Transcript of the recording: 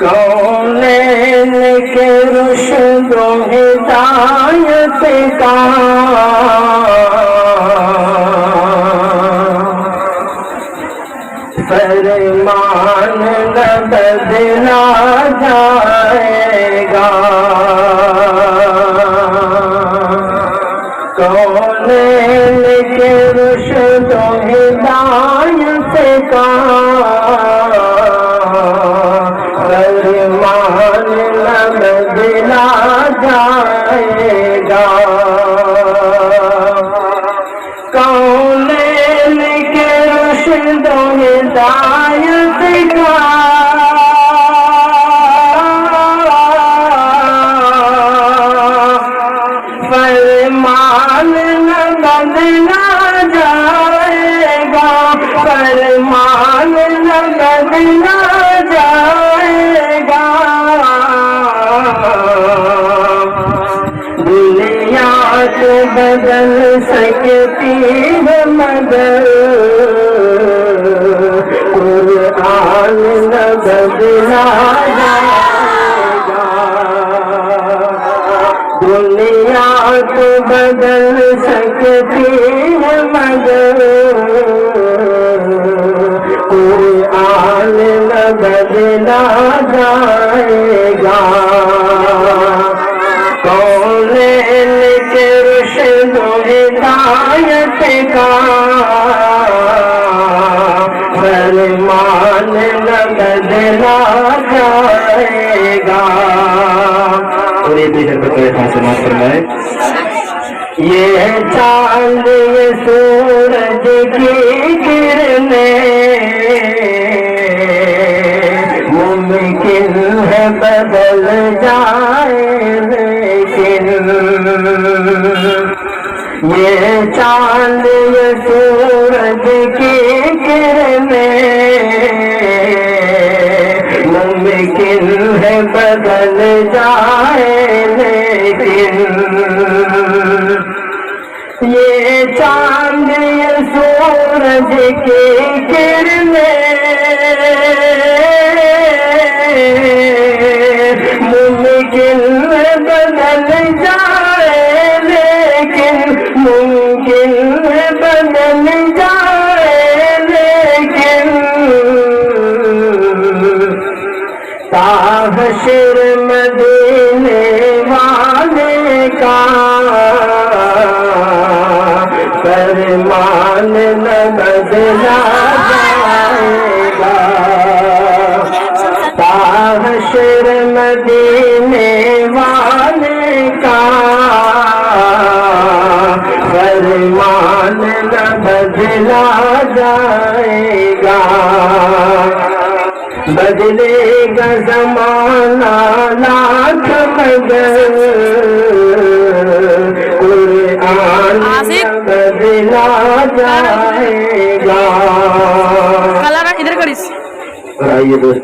کونین کے رشد و ہدایت کا فرمان نہ بدلا جائے گا، کونین کے رشد و ہدایت کا فرمان نہ بدلا جائے گا، کونین کے رشد و ہدایت کا فرمان نہ بدلا جائے گا، فرمان نہ بدلا جائے گا، دنیا تو بدل سکتی ہے مگر قرآن نہ بدلا جائے گا، دنیا تو بدل سکتی ہے مگر قرآن نہ بدلا جائے گا، کونین کے رشد و ہدایت کا فرمان نہ بدلا جائے گا۔ اور یہ بھی سماعت فرمائے، یہ چاند یہ سورج کی کرنیں ممکن ہے بدل جائے، لیکن یہ چاند یہ سورج کی کرنیں ممکن ہے بدل جائے، لیکن یہ چاند یہ سورج کی کرنیں ممکن ہے بدل جائے، لیکن ممکن ہے بدل جائے، لیکن حشر مدینے والے کا فرمان نہ بدلا جائے گا، حشر مدینے والے کا فرمان نہ بدلا جائے گا، بدلے گا زمانہ لاکھ مگر قرآن نہ بدلا جائے گا۔ ادھر کریس آئیے دوست